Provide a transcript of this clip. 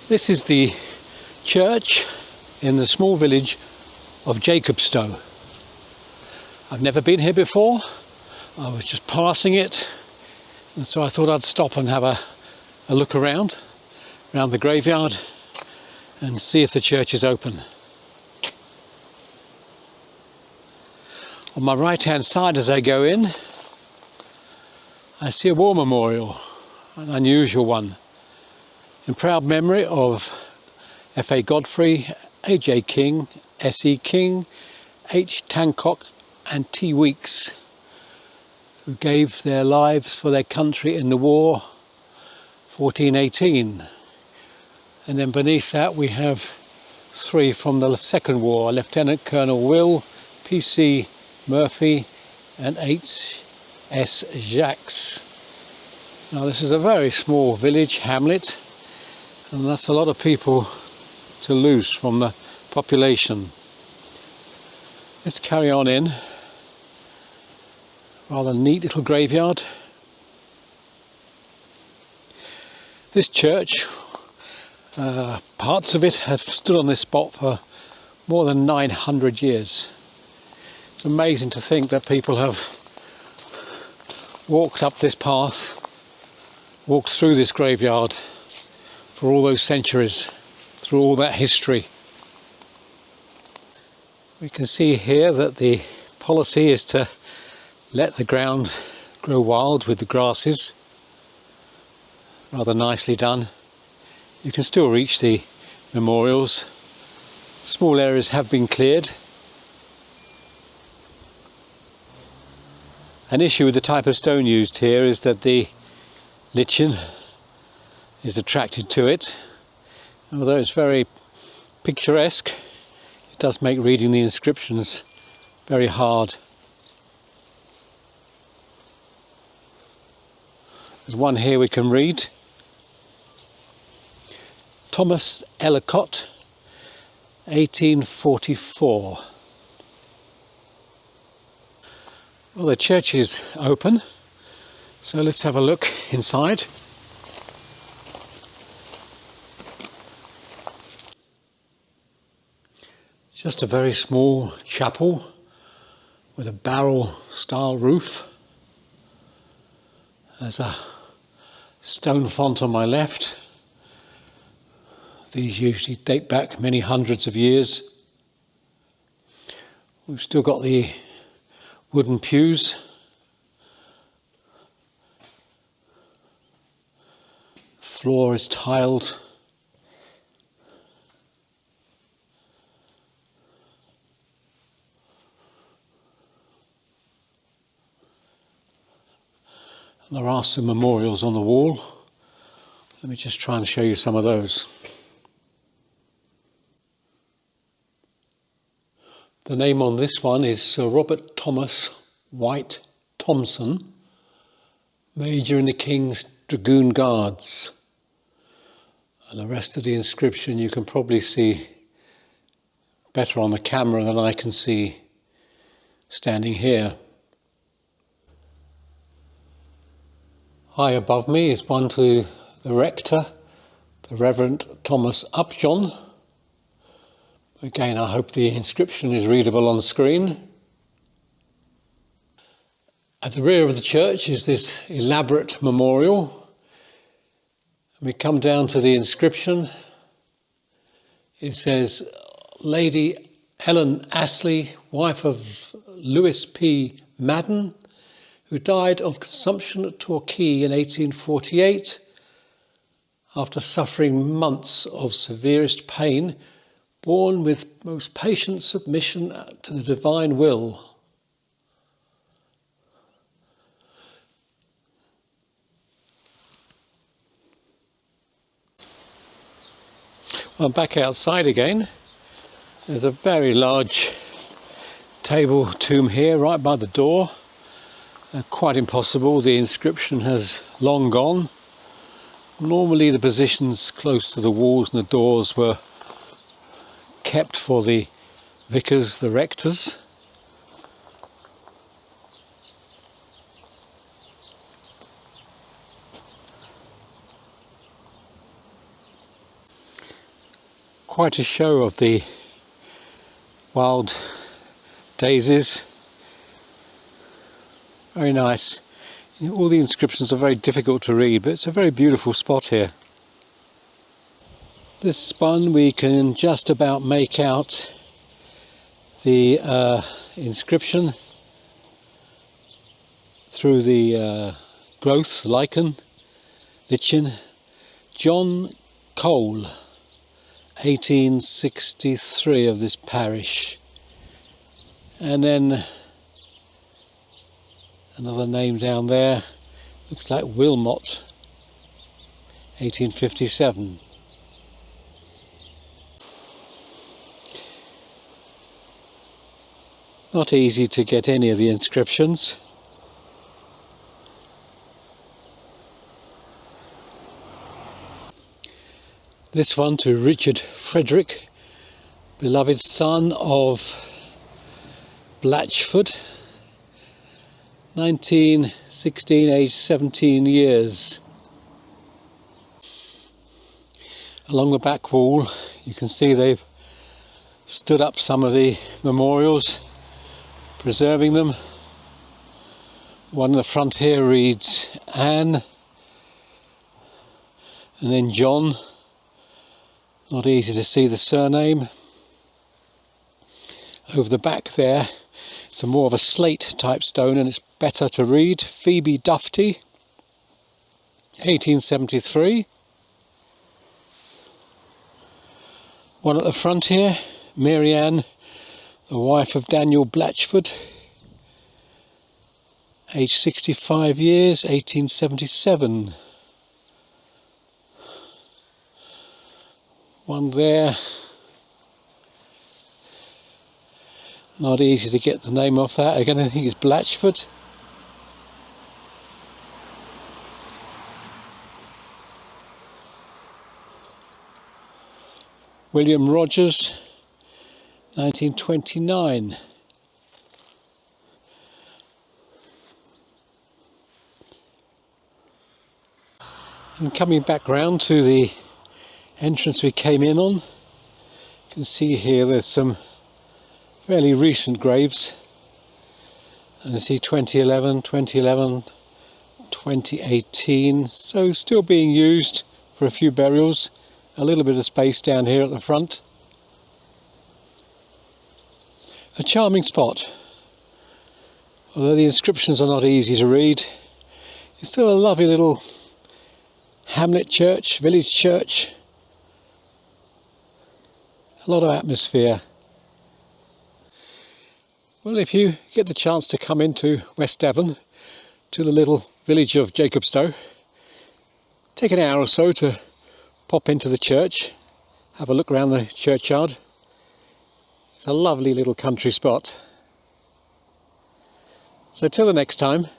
This is the church in the small village of Jacobstowe. I've never been here before. I was just passing it, and so I thought I'd stop and have a look around the graveyard and see if the church is open. On my right hand side as I go in, I see a war memorial, an unusual one, in proud memory of F.A. Godfrey, A.J. King, S.E. King, H. Tancock and T. Weeks, who gave their lives for their country in the war 1418. And then beneath that we have three from the Second War: Lieutenant Colonel Will, P.C. Murphy and H.S. Jacques. Now this is a very small village, hamlet, and that's a lot of people to lose from the population. Let's carry on in. Rather neat little graveyard. This church, parts of it have stood on this spot for more than 900 years. It's amazing to think that people have walked up this path, walked through this graveyard for all those centuries, through all that history. We can see here that the policy is to let the ground grow wild with the grasses. Rather nicely done. You can still reach the memorials. Small areas have been cleared. An issue with the type of stone used here is that the lichen is attracted to it. Although it's very picturesque, it does make reading the inscriptions very hard. There's one here we can read. Thomas Ellicott, 1844. Well, the church is open, so let's have a look inside. Just a very small chapel with a barrel style roof. There's a stone font on my left. These usually date back many hundreds of years. We've still got the wooden pews. Floor is tiled. And there are some memorials on the wall. Let me just try and show you some of those. The name on this one is Sir Robert Thomas White Thompson, Major in the King's Dragoon Guards. And the rest of the inscription you can probably see better on the camera than I can see standing here. High above me is one to the rector, the Reverend Thomas Upjohn. Again, I hope the inscription is readable on screen. At the rear of the church is this elaborate memorial. We come down to the inscription. It says, Lady Ellen Astley, wife of Lewis P. Madden, who died of consumption at Torquay in 1848 after suffering months of severest pain, born with most patient submission to the divine will. I'm back outside again. There's a very large table tomb here right by the door. Quite impossible, the inscription has long gone. Normally the positions close to the walls and the doors were kept for the vicars, the rectors. quite a show of the wild daisies. Very nice. All the inscriptions are very difficult to read, but it's a very beautiful spot here. This one we can just about make out the inscription through the growth, lichen. John Cole, 1863, of this parish. And then another name down there, looks like Wilmot, 1857. Not easy to get any of the inscriptions. This one to Richard Frederick, beloved son of Blatchford, 1916, aged 17 years. Along the back wall you can see they've stood up some of the memorials, preserving them. One in the front here reads Anne, and then John. Not easy to see the surname. Over the back there, it's more of a slate type stone and it's better to read. Phoebe Dufty, 1873. One at the front here, Mary Ann, the wife of Daniel Blatchford, aged 65 years, 1877. One there, not easy to get the name off that. Again, I think it's Blatchford. William Rogers, 1929. And coming back round to the entrance we came in on, you can see here there's some fairly recent graves. And you see 2011, 2018, so still being used for a few burials. A little bit of space down here at the front. A charming spot. Although the inscriptions are not easy to read, it's still a lovely little hamlet church, village church. A lot of atmosphere. Well, if you get the chance to come into West Devon, to the little village of Jacobstowe, take an hour or so to pop into the church, have a look around the churchyard. It's a lovely little country spot. So till the next time.